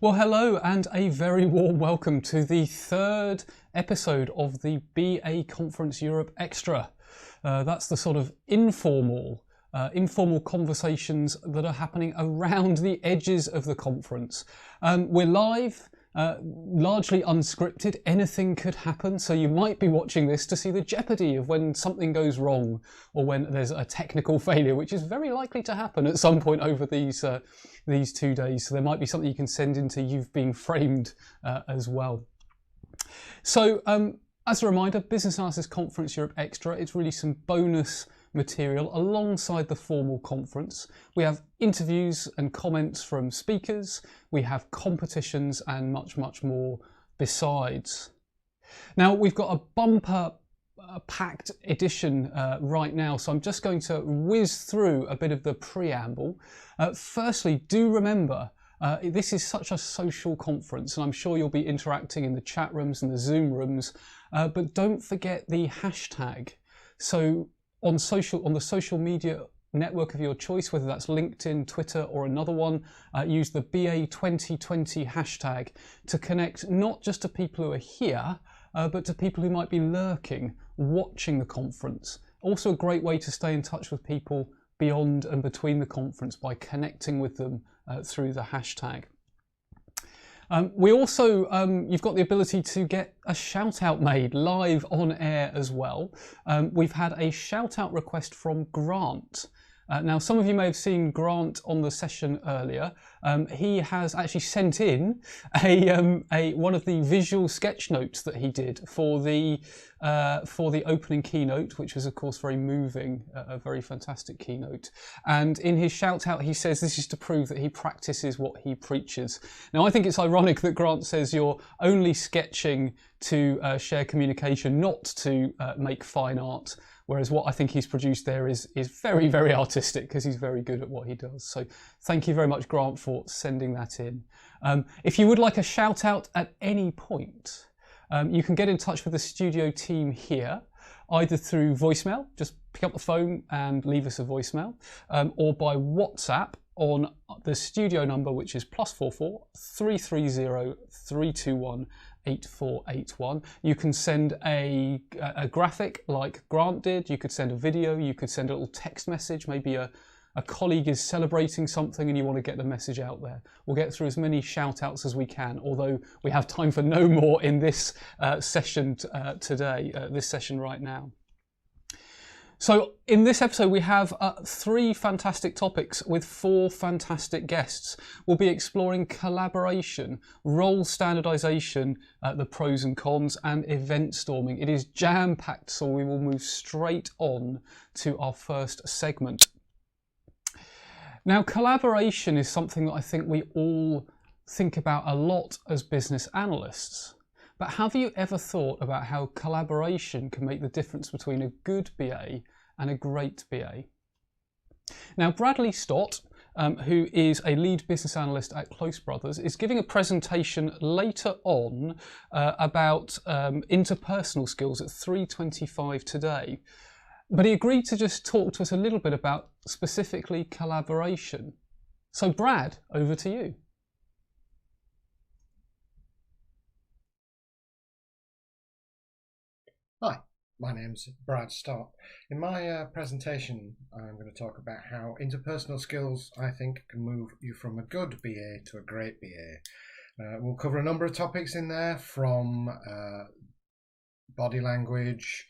Well, hello and a very warm welcome to the third episode of the BA Conference Europe Extra. That's the sort of informal conversations that are happening around the edges of the conference. We're live, largely unscripted. Anything could happen, so you might be watching this to see the jeopardy of when something goes wrong or when there's a technical failure, which is very likely to happen at some point over these 2 days. So there might be something you can send into You've Been Framed as well. So as a reminder, Business Analysis Conference Europe Extra, it's really some bonus material alongside the formal conference. We have interviews and comments from speakers, we have competitions and much more besides. Now we've got a bumper packed edition right now, so I'm just going to whiz through a bit of the preamble. Firstly, do remember this is such a social conference and I'm sure you'll be interacting in the chat rooms and the Zoom rooms, but don't forget the hashtag. So on the social media network of your choice, whether that's LinkedIn, Twitter or another one, use the BA2020 hashtag to connect not just to people who are here, but to people who might be lurking, watching the conference. Also a great way to stay in touch with people beyond and between the conference by connecting with them through the hashtag. We also, you've got the ability to get a shout out made live on air as well. We've had a shout out request from Grant. Now some of you may have seen Grant on the session earlier. He has actually sent in one of the visual sketch notes that he did for the opening keynote, which was of course very moving, a very fantastic keynote. And in his shout out he says this is to prove that he practices what he preaches. Now I think it's ironic that Grant says you're only sketching to share communication, not to make fine art. Whereas what I think he's produced there is very artistic, because he's very good at what he does. So thank you very much, Grant, for sending that in. If you would like a shout out at any point, you can get in touch with the studio team here, either through voicemail, just pick up the phone and leave us a voicemail, or by WhatsApp on the studio number, which is +44 330 321 8481. You can send a graphic like Grant did, you could send a video, you could send a little text message, maybe a colleague is celebrating something and you want to get the message out there. We'll get through as many shout outs as we can, although we have time for no more in this session today, this session right now. So in this episode we have 3 fantastic topics with 4 fantastic guests. We'll be exploring collaboration, role standardization, the pros and cons, and event storming. It is jam-packed, so we will move straight on to our first segment. Now collaboration is something that I think we all think about a lot as business analysts. But have you ever thought about how collaboration can make the difference between a good BA and a great BA? Now Bradley Stott, who is a lead business analyst at Close Brothers, is giving a presentation later on about interpersonal skills at 3:25 today. But he agreed to just talk to us a little bit about specifically collaboration. So Brad, over to you. Hi, my name's Brad Stott. In my presentation, I'm going to talk about how interpersonal skills, I think, can move you from a good BA to a great BA. We'll cover a number of topics in there, from body language,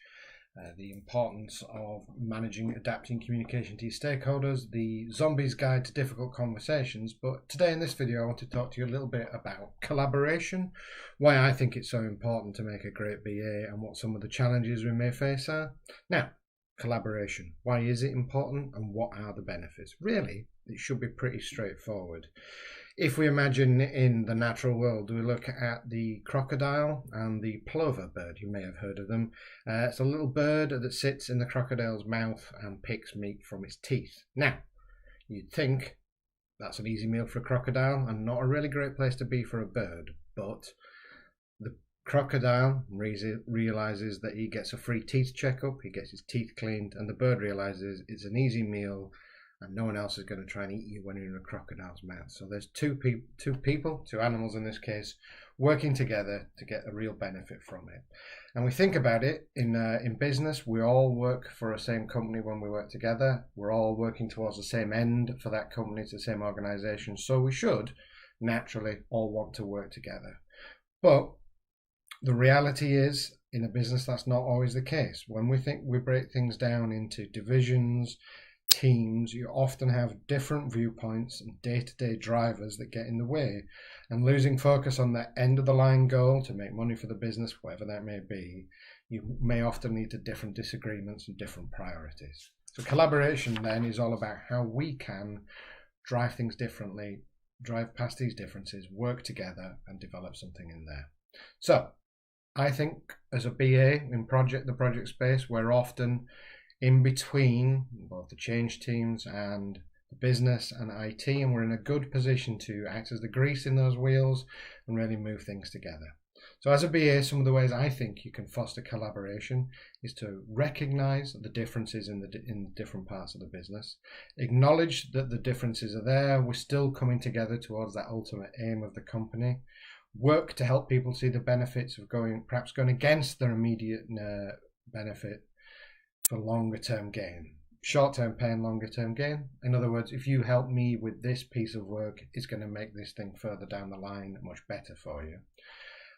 the importance of managing, adapting communication to your stakeholders, the Zombie's Guide to Difficult Conversations. But today in this video I want to talk to you a little bit about collaboration, why I think it's so important to make a great BA, and what some of the challenges we may face are. Now, collaboration, why is it important and what are the benefits? Really, it should be pretty straightforward. If we imagine in the natural world, we look at the crocodile and the plover bird. You may have heard of them. It's a little bird that sits in the crocodile's mouth and picks meat from its teeth. Now, you'd think that's an easy meal for a crocodile and not a really great place to be for a bird, but the crocodile realizes that he gets a free teeth checkup, he gets his teeth cleaned, and the bird realizes it's an easy meal and no one else is going to try and eat you when you're in a crocodile's mouth. So there's two animals in this case, working together to get a real benefit from it. And we think about it in business, we all work for a same company when we work together. We're all working towards the same end for that company, to the same organization. So we should naturally all want to work together. But the reality is, in a business, that's not always the case. When we break things down into divisions, teams, you often have different viewpoints and day-to-day drivers that get in the way, and losing focus on the end of the line goal to make money for the business, whatever that may be, you may often lead to different disagreements and different priorities. So collaboration then is all about how we can drive things differently, drive past these differences, work together and develop something in there. So I think as a BA in the project space, we're often in between both the change teams and the business and IT, and we're in a good position to act as the grease in those wheels and really move things together. So as a BA, some of the ways I think you can foster collaboration is to recognize the differences in different parts of the business, acknowledge that the differences are there, we're still coming together towards that ultimate aim of the company, work to help people see the benefits of perhaps going against their immediate benefit for longer term gain. Short term pain, longer term gain. In other words, if you help me with this piece of work, it's going to make this thing further down the line much better for you.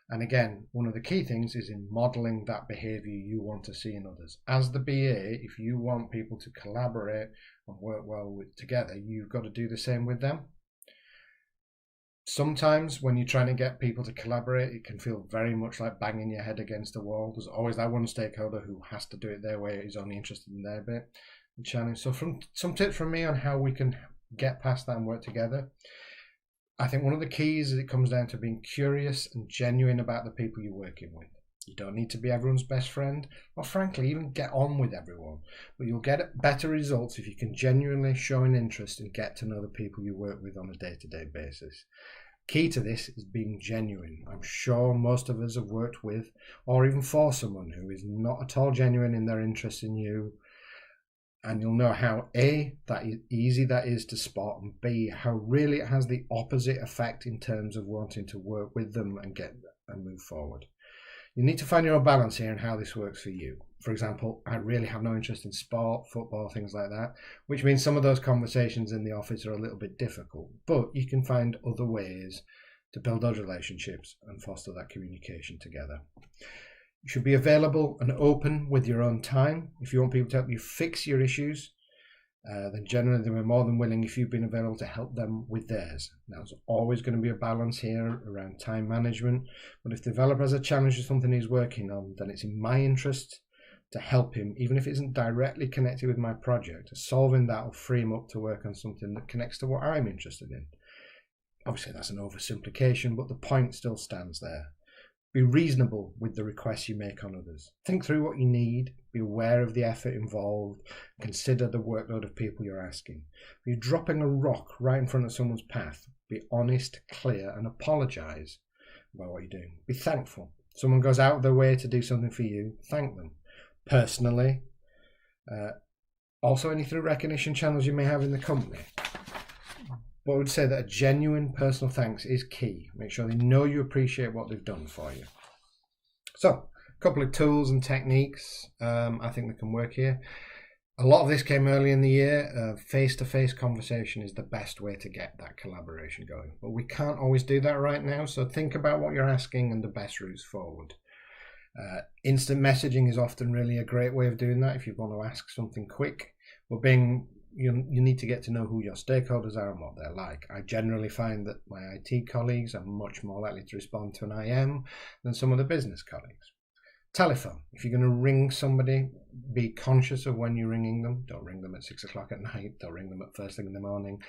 And again, one of the key things is in modeling that behavior you want to see in others. As the BA, if you want people to collaborate and work well together, you've got to do the same with them. Sometimes when you're trying to get people to collaborate, it can feel very much like banging your head against a wall. There's always that one stakeholder who has to do it their way, is only interested in their bit and challenge. So some tips from me on how we can get past that and work together. I think one of the keys is it comes down to being curious and genuine about the people you're working with. You don't need to be everyone's best friend, or frankly, even get on with everyone. But you'll get better results if you can genuinely show an interest and get to know the people you work with on a day-to-day basis. Key to this is being genuine. I'm sure most of us have worked with or even for someone who is not at all genuine in their interest in you. And you'll know how A, that easy that is to spot, and B, how really it has the opposite effect in terms of wanting to work with them and move forward. You need to find your own balance here and how this works for you. For example, I really have no interest in sport, football, things like that, which means some of those conversations in the office are a little bit difficult, but you can find other ways to build those relationships and foster that communication together. You should be available and open with your own time. If you want people to help you fix your issues, then generally they're more than willing if you've been available to help them with theirs. Now, there's always going to be a balance here around time management, but if the developer has a challenge or something he's working on, then it's in my interest to help him, even if it isn't directly connected with my project. Solving that will free him up to work on something that connects to what I'm interested in. Obviously, that's an oversimplification, but the point still stands there. Be reasonable with the requests you make on others. Think through what you need, be aware of the effort involved, consider the workload of people you're asking. If you're dropping a rock right in front of someone's path, be honest, clear, and apologise about what you're doing. Be thankful. Someone goes out of their way to do something for you, thank them. Personally, also any through recognition channels you may have in the company. But I would say that a genuine personal thanks is key. Make sure they know you appreciate what they've done for you. So, a couple of tools and techniques I think that can work here. A lot of this came early in the year. Face-to-face conversation is the best way to get that collaboration going. But we can't always do that right now, so think about what you're asking and the best routes forward. Instant messaging is often really a great way of doing that if you want to ask something quick. But you need to get to know who your stakeholders are and what they're like. I generally find that my IT colleagues are much more likely to respond to an IM than some of the business colleagues. Telephone. If you're going to ring somebody, be conscious of when you're ringing them. Don't ring them at 6 o'clock at night. Don't ring them at first thing in the morning.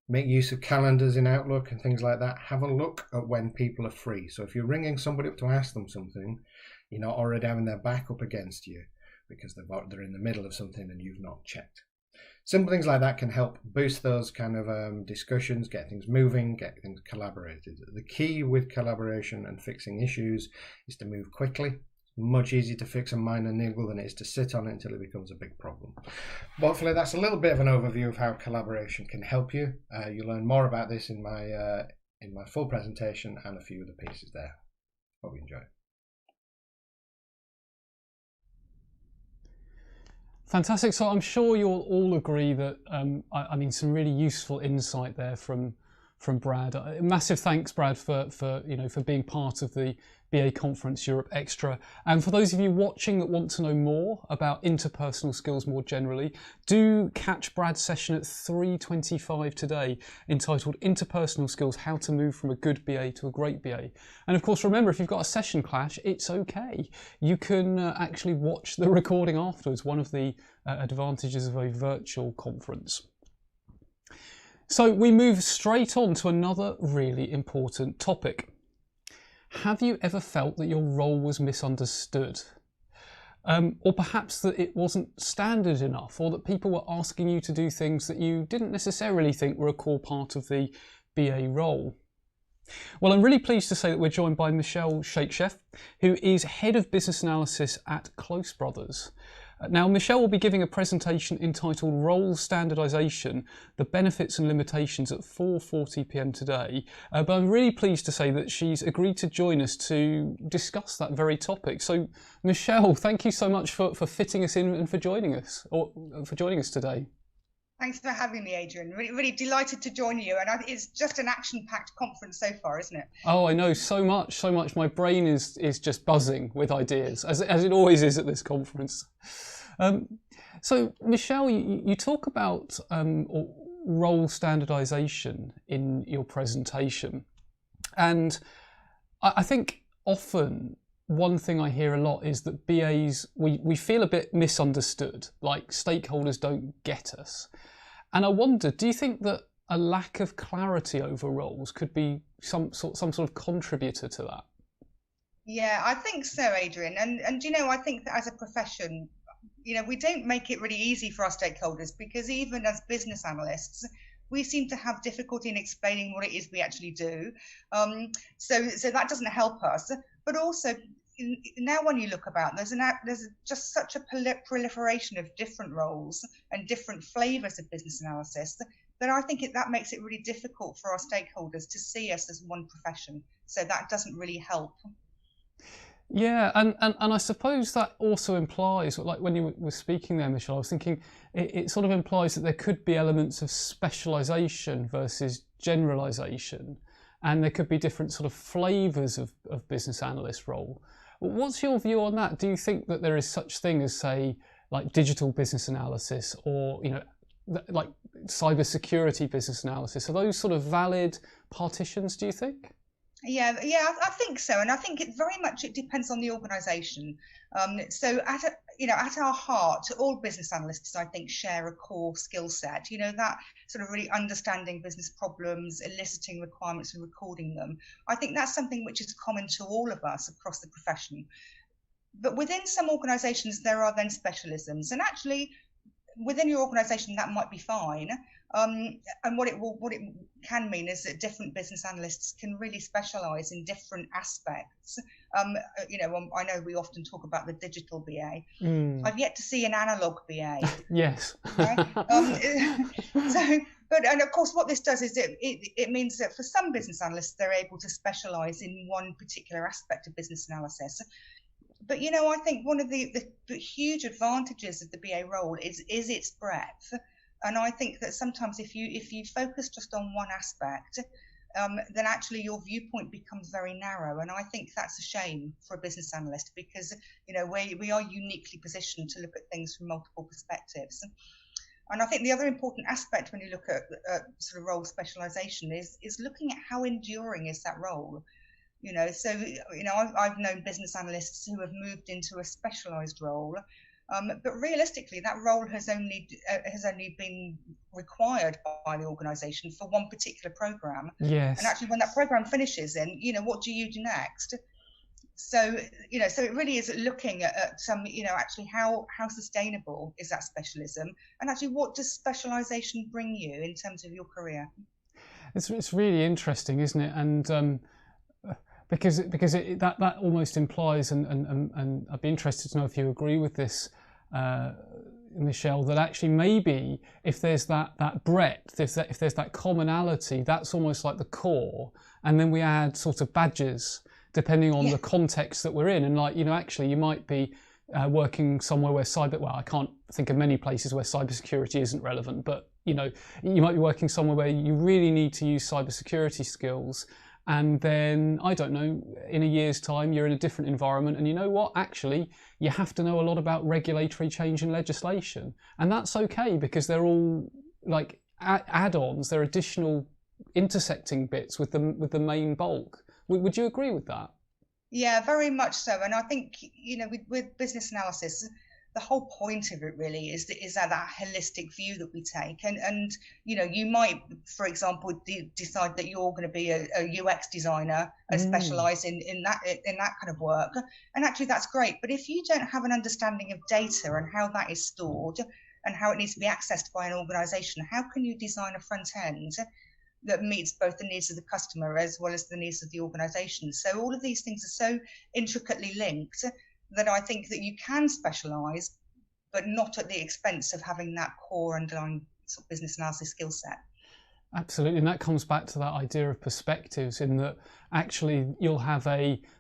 Make use of calendars in Outlook and things like that. Have a look at when people are free. So if you're ringing somebody up to ask them something, you're not already having their back up against you because they're in the middle of something and you've not checked. Simple things like that can help boost those kind of discussions, get things moving, get things collaborated. The key with collaboration and fixing issues is to move quickly, Much easier to fix a minor niggle than it is to sit on it until it becomes a big problem. But hopefully that's a little bit of an overview of how collaboration can help you. You'll learn more about this in my full presentation and a few of the pieces there. Hope you enjoy. Fantastic. So I'm sure you'll all agree that I mean, some really useful insight there from Brad. Massive thanks, Brad, for being part of the BA Conference Europe Extra. And for those of you watching that want to know more about interpersonal skills more generally, do catch Brad's session at 3:25 today, entitled Interpersonal Skills: How to Move from a Good BA to a Great BA. And of course, remember, if you've got a session clash, it's okay. You can actually watch the recording afterwards, one of the advantages of a virtual conference. So we move straight on to another really important topic. Have you ever felt that your role was misunderstood? Or perhaps that it wasn't standard enough, or that people were asking you to do things that you didn't necessarily think were a core part of the BA role? Well, I'm really pleased to say that we're joined by Michelle Shakesheff, who is Head of Business Analysis at Close Brothers. Now, Michelle will be giving a presentation entitled Role Standardization: The Benefits and Limitations at 4:40 p.m. today. But I'm really pleased to say that she's agreed to join us to discuss that very topic. So, Michelle, thank you so much for fitting us in and for joining us today. Thanks for having me, Adrian. Really delighted to join you. And it's just an action-packed conference so far, isn't it? Oh, I know, so much. My brain is just buzzing with ideas, as it always is at this conference. So, Michelle, you talk about role standardization in your presentation. And I think often one thing I hear a lot is that BAs, we feel a bit misunderstood, like stakeholders don't get us. And I wonder, do you think that a lack of clarity over roles could be some sort of contributor to that? Yeah, I think so, Adrian. And you know, I think that as a profession, you know, we don't make it really easy for our stakeholders, because even as business analysts, we seem to have difficulty in explaining what it is we actually do. So that doesn't help us. But also, now when you look about, there's just such a proliferation of different roles and different flavors of business analysis that I think that makes it really difficult for our stakeholders to see us as one profession. So that doesn't really help. Yeah, and I suppose that also implies, like when you were speaking there, Michelle, I was thinking it sort of implies that there could be elements of specialization versus generalization, and there could be different sort of flavors of business analyst role. What's your view on that? Do you think that there is such thing as, say, like digital business analysis, or, you know, like cybersecurity business analysis? Are those sort of valid partitions, do you think? Yeah, I think so, and I think it depends on the organisation. So at our heart, all business analysts, I think, share a core skill set. You know, that sort of really understanding business problems, eliciting requirements and recording them. I think that's something which is common to all of us across the profession. But within some organisations, there are then specialisms, and actually, within your organisation, that might be fine. And what it can mean is that different business analysts can really specialise in different aspects. You know, I know we often talk about the digital BA. I've yet to see an analog BA. Yes. Right? And of course, what this does is it means that for some business analysts, they're able to specialise in one particular aspect of business analysis. But, you know, I think one of the huge advantages of the BA role is its breadth. And I think that sometimes if you focus just on one aspect, then actually your viewpoint becomes very narrow. And I think that's a shame for a business analyst, because, you know, we are uniquely positioned to look at things from multiple perspectives. And I think the other important aspect when you look at sort of role specialization is looking at how enduring is that role. You know, so, you know, I've known business analysts who have moved into a specialized role, but realistically, that role has only been required by the organisation for one particular program. Yes. And actually, when that program finishes, then, you know, what do you do next? So, you know, so it really is looking at some, you know, actually how sustainable is that specialism, and actually what does specialisation bring you in terms of your career? It's really interesting, isn't it? And Because that almost implies, and I'd be interested to know if you agree with this, Michelle, that actually maybe if there's that breadth, if there's that commonality, that's almost like the core, and then we add sort of badges depending on the context that we're in. And like, actually you might be working somewhere where I can't think of many places where cybersecurity isn't relevant, but you might be working somewhere where you really need to use cybersecurity skills. And then, I don't know, in a year's time, you're in a different environment, and you know what? Actually, you have to know a lot about regulatory change and legislation. And that's okay, because they're all like add-ons, they're additional intersecting bits with the main bulk. Would you agree with that? Yeah, very much so. And I think, with business analysis, the whole point of it really is that holistic view that we take, and you might, for example, decide that you're going to be a UX designer and specialize in that kind of work, and actually that's great. But if you don't have an understanding of data and how that is stored and how it needs to be accessed by an organization, how can you design a front end that meets both the needs of the customer as well as the needs of the organization? So all of these things are so intricately linked that I think that you can specialise, but not at the expense of having that core underlying sort of business analysis skill set. Absolutely, and that comes back to that idea of perspectives, in that actually you'll have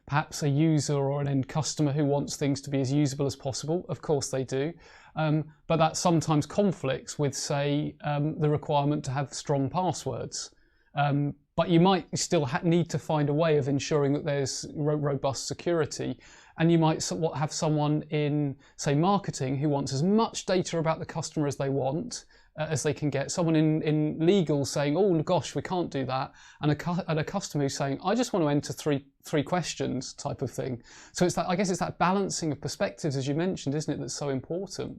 perhaps a user or an end customer who wants things to be as usable as possible. Of course they do, but that sometimes conflicts with, say, the requirement to have strong passwords. But you might still need to find a way of ensuring that there's robust security. And you might have someone in, say, marketing who wants as much data about the customer as they want, as they can get. Someone in legal saying, oh gosh, we can't do that. And a customer who's saying, I just want to enter three questions type of thing. So I guess it's that balancing of perspectives, as you mentioned, isn't it, that's so important?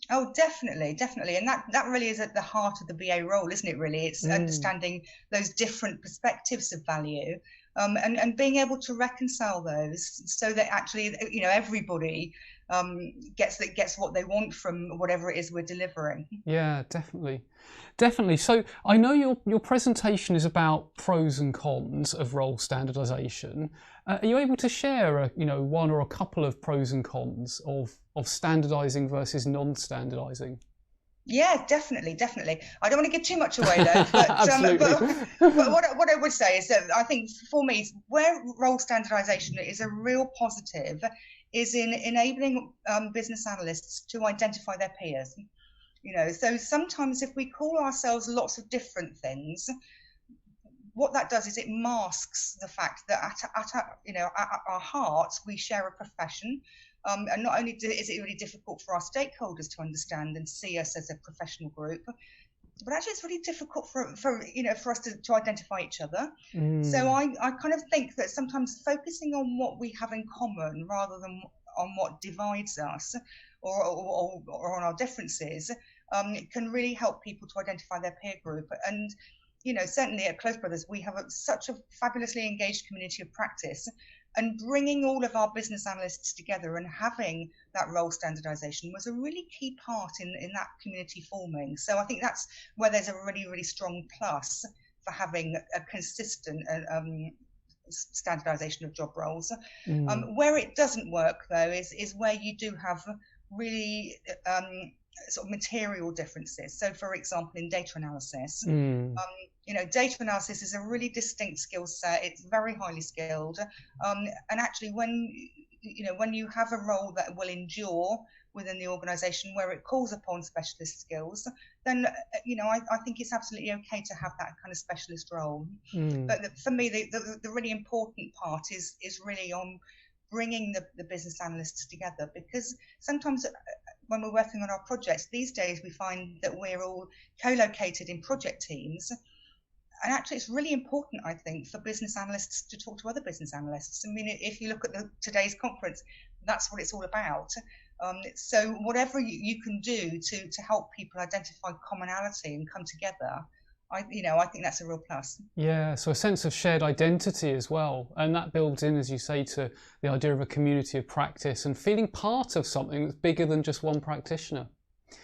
Oh, definitely. And that really is at the heart of the BA role, isn't it, really? It's understanding those different perspectives of value. And being able to reconcile those so that actually, everybody gets what they want from whatever it is we're delivering. Yeah, definitely. So I know your presentation is about pros and cons of role standardization. Are you able to share, one or a couple of pros and cons of standardizing versus non-standardizing? Yeah, definitely. I don't want to give too much away though, but what I would say is that I think for me, where role standardization is a real positive is in enabling business analysts to identify their peers. So sometimes if we call ourselves lots of different things, what that does is it masks the fact that at our hearts we share a profession. And not only is it really difficult for our stakeholders to understand and see us as a professional group, but actually it's really difficult for us to identify each other. So I kind of think that sometimes focusing on what we have in common rather than on what divides us or on our differences can really help people to identify their peer group. And certainly at Close Brothers we have such a fabulously engaged community of practice. And bringing all of our business analysts together and having that role standardization was a really key part in that community forming. So I think that's where there's a really, really strong plus for having a consistent standardization of job roles. Where it doesn't work, though, is where you do have really sort of material differences. So, for example, in data analysis, data analysis is a really distinct skill set. It's very highly skilled, and actually, when you have a role that will endure within the organisation where it calls upon specialist skills, then I think it's absolutely okay to have that kind of specialist role. But for me, the really important part is really on bringing the business analysts together, because sometimes when we're working on our projects these days, we find that we're all co-located in project teams. And actually, it's really important, I think, for business analysts to talk to other business analysts. I mean, if you look at today's conference, that's what it's all about. So whatever you can do to help people identify commonality and come together, I think that's a real plus. Yeah, so a sense of shared identity as well. And that builds in, as you say, to the idea of a community of practice and feeling part of something that's bigger than just one practitioner.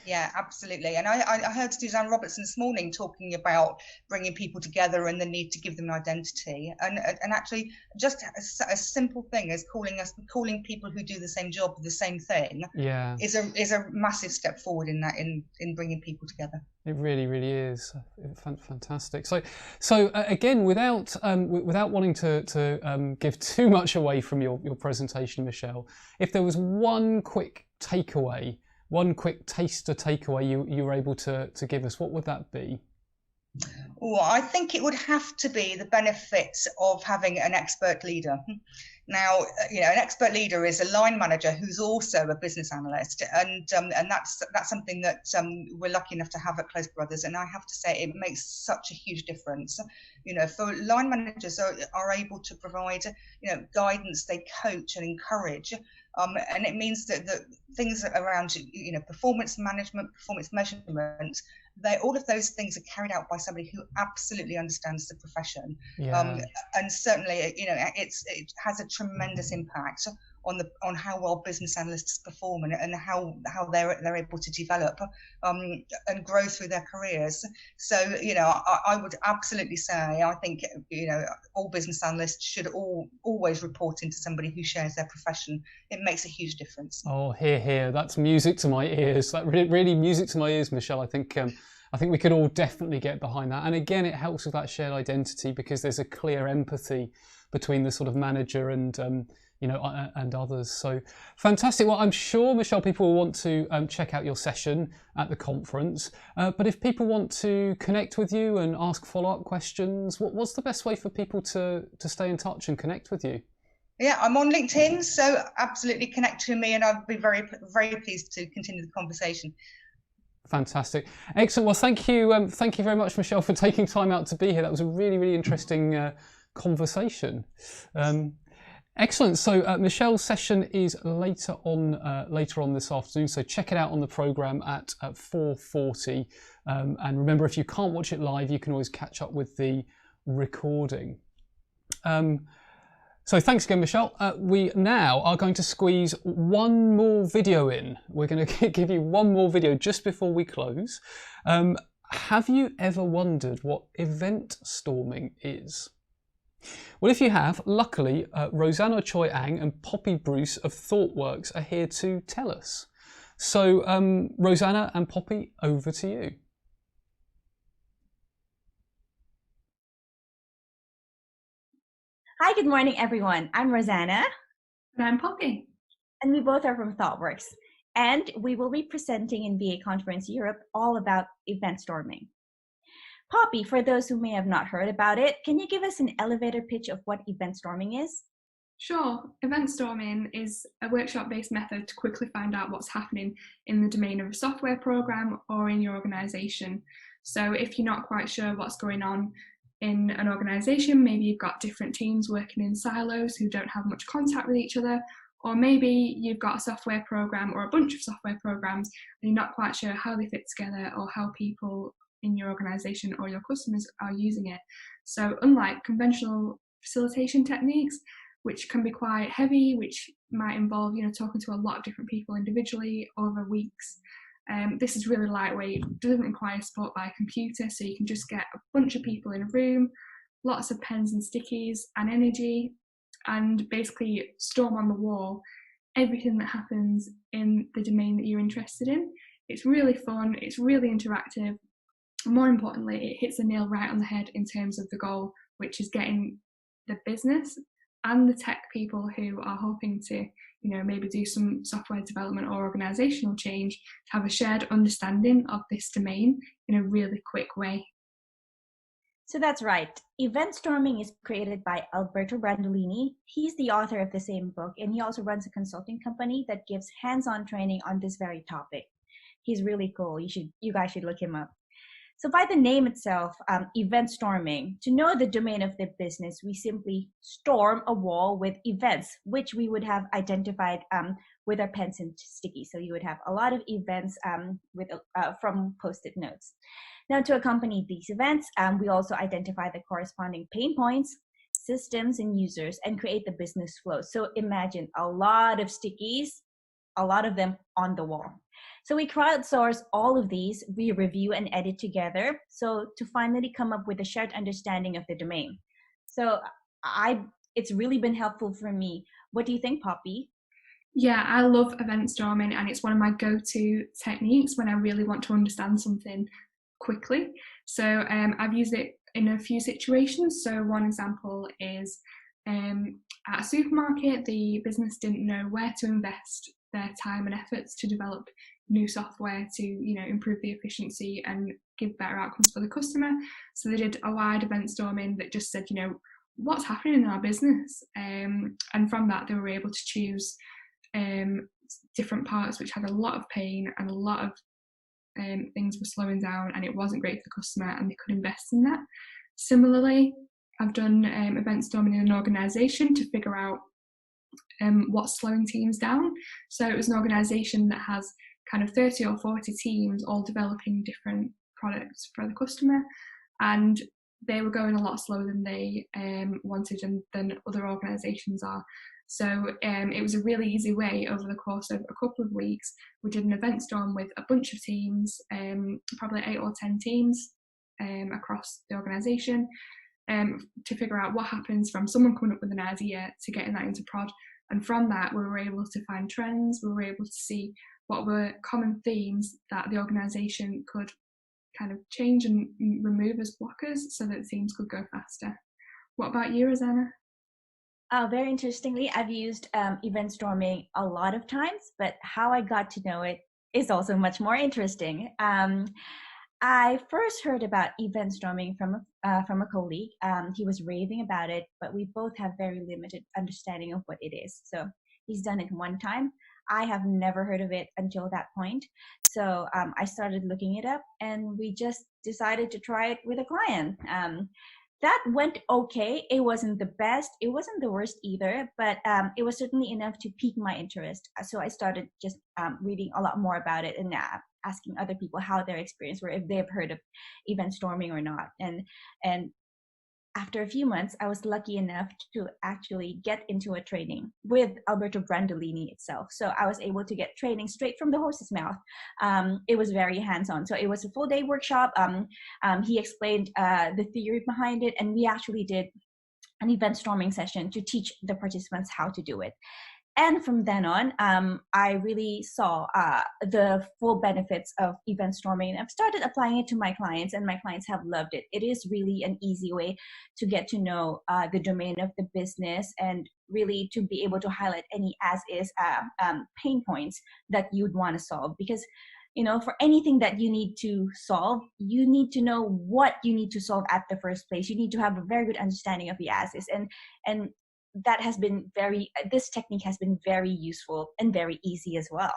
Yeah, absolutely. And I heard Suzanne Robertson this morning talking about bringing people together and the need to give them an identity. And actually, just a simple thing as calling people who do the same job the same thing, is a massive step forward in that in bringing people together. It really, really is fantastic. So again, without wanting to give too much away from your presentation, Michelle, if there was one quick takeaway, one quick taster takeaway you were able to give us, what would that be? Well, I think it would have to be the benefits of having an expert leader. Now, an expert leader is a line manager who's also a business analyst, and that's something that we're lucky enough to have at Close Brothers. And I have to say, it makes such a huge difference. For line managers are able to provide guidance, they coach and encourage, and it means that things around performance management, performance measurement, all of those things are carried out by somebody who absolutely understands the profession. And certainly, it has a tremendous impact on how well business analysts perform and how they're able to develop and grow through their careers. So I would absolutely say I think all business analysts should always report into somebody who shares their profession. It makes a huge difference. Oh, hear. That's music to my ears. That really music to my ears, Michelle. I think we could all definitely get behind that. And again, it helps with that shared identity because there's a clear empathy between the sort of manager and and others. So fantastic. Well, I'm sure, Michelle, people will want to check out your session at the conference. But if people want to connect with you and ask follow-up questions, what's the best way for people to stay in touch and connect with you? Yeah, I'm on LinkedIn, so absolutely connect to me, and I'd be very, very pleased to continue the conversation. Fantastic. Excellent. Well, thank you very much, Michelle, for taking time out to be here. That was a really, really interesting conversation. Excellent. So Michelle's session is later on this afternoon. So check it out on the programme at 4:40. And remember, if you can't watch it live, you can always catch up with the recording. So thanks again, Michelle. We now are going to squeeze one more video in. We're going to give you one more video just before we close. Have you ever wondered what event storming is? Well, if you have, luckily, Rosanna, Choy and Poppy Bruce of ThoughtWorks are here to tell us. So, Rosanna and Poppy, over to you. Hi, good morning, everyone. I'm Rosanna. And I'm Poppy. And we both are from ThoughtWorks. And we will be presenting in BA Conference Europe all about event storming. Poppy, for those who may have not heard about it, can you give us an elevator pitch of what event storming is? Sure. Event storming is a workshop-based method to quickly find out what's happening in the domain of a software program or in your organization. So if you're not quite sure what's going on in an organization, maybe you've got different teams working in silos who don't have much contact with each other, or maybe you've got a software program or a bunch of software programs and you're not quite sure how they fit together or how people in your organization or your customers are using it. So unlike conventional facilitation techniques, which can be quite heavy, which might involve talking to a lot of different people individually over weeks, this is really lightweight, doesn't require support by a computer, so you can just get a bunch of people in a room, lots of pens and stickies and energy, and basically storm on the wall everything that happens in the domain that you're interested in. It's really fun, it's really interactive. More importantly, it hits the nail right on the head in terms of the goal, which is getting the business and the tech people who are hoping to, maybe do some software development or organizational change to have a shared understanding of this domain in a really quick way. So that's right. Event storming is created by Alberto Brandolini. He's the author of the same book, and he also runs a consulting company that gives hands-on training on this very topic. He's really cool. You guys should look him up. So by the name itself, event storming, to know the domain of the business, we simply storm a wall with events, which we would have identified with our pens and sticky. So you would have a lot of events from Post-it notes. Now, to accompany these events, we also identify the corresponding pain points, systems, and users, and create the business flow. So imagine a lot of stickies, a lot of them on the wall. So we crowdsource all of these, we review and edit together, so to finally come up with a shared understanding of the domain. So it's really been helpful for me. What do you think, Poppy? Yeah, I love event storming, and it's one of my go-to techniques when I really want to understand something quickly. So I've used it in a few situations. So one example is at a supermarket, the business didn't know where to invest their time and efforts to develop new software to, improve the efficiency and give better outcomes for the customer. So they did a wide event storming that just said, what's happening in our business? And from that, they were able to choose different parts which had a lot of pain and a lot of things were slowing down, and it wasn't great for the customer, and they could invest in that. Similarly, I've done event storming in an organisation to figure out what's slowing teams down. So it was an organisation that has kind of 30 or 40 teams all developing different products for the customer, and they were going a lot slower than they wanted and than other organisations are. So it was a really easy way. Over the course of a couple of weeks, we did an event storm with a bunch of teams, probably 8 or 10 teams across the organisation, to figure out what happens from someone coming up with an idea to getting that into prod. And from that, we were able to find trends, we were able to see what were common themes that the organisation could kind of change and remove as blockers so that teams could go faster. What about you, Rosanna? Very interestingly, I've used event storming a lot of times, but how I got to know it is also much more interesting. I first heard about event storming from a colleague. He was raving about it, but we both have very limited understanding of what it is. So he's done it one time. I have never heard of it until that point. So I started looking it up, and we just decided to try it with a client. That went okay. It wasn't the best. It wasn't the worst either, but it was certainly enough to pique my interest. So I started just reading a lot more about it and asking other people how their experience were, if they've heard of event storming or not. And after a few months, I was lucky enough to actually get into a training with Alberto Brandolini itself. So I was able to get training straight from the horse's mouth. It was very hands-on. So it was a full-day workshop. He explained the theory behind it, and we actually did an event storming session to teach the participants how to do it. And from then on, I really saw the full benefits of event storming. And I've started applying it to my clients, and my clients have loved it. It is really an easy way to get to know the domain of the business, and really to be able to highlight any as-is pain points that you'd want to solve. Because, for anything that you need to solve, you need to know what you need to solve at the first place. You need to have a very good understanding of the as-is. And that has been this technique has been very useful and very easy as well.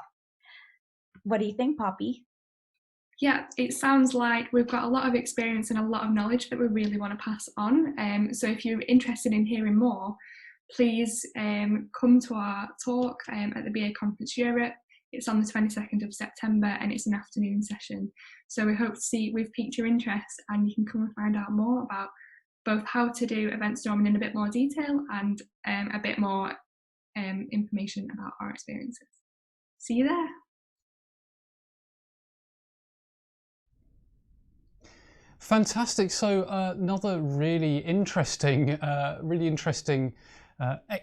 What do you think, Poppy? Yeah, it sounds like we've got a lot of experience and a lot of knowledge that we really want to pass on. So if you're interested in hearing more, please come to our talk at the BA Conference Europe. It's on the 22nd of September, and it's an afternoon session. So we hope to see we've piqued your interest, and you can come and find out more about both how to do event storming in a bit more detail and a bit more information about our experiences. See you there. Fantastic. So another really interesting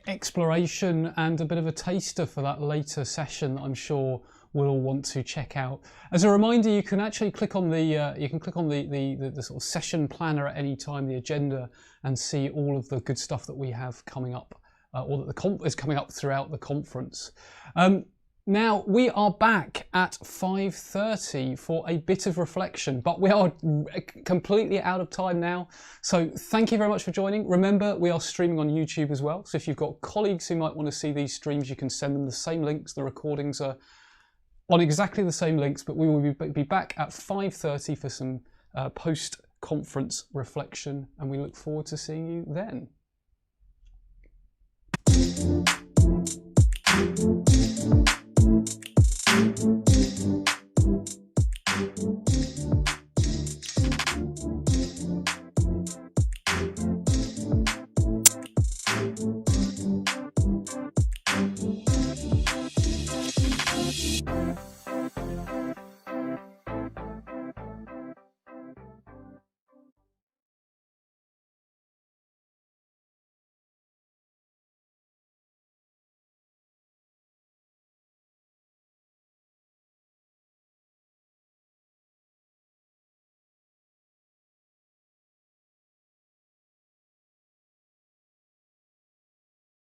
exploration and a bit of a taster for that later session that I'm sure we'll all want to check out. As a reminder, you can actually click on the sort of session planner at any time, the agenda, and see all of the good stuff that we have coming up, or that is coming up throughout the conference. Now we are back at 5:30 for a bit of reflection, but we are completely out of time now. So thank you very much for joining. Remember, we are streaming on YouTube as well. So if you've got colleagues who might want to see these streams, you can send them the same links. The recordings are on exactly the same links, but we will be back at 5:30 for some post-conference reflection, and we look forward to seeing you then.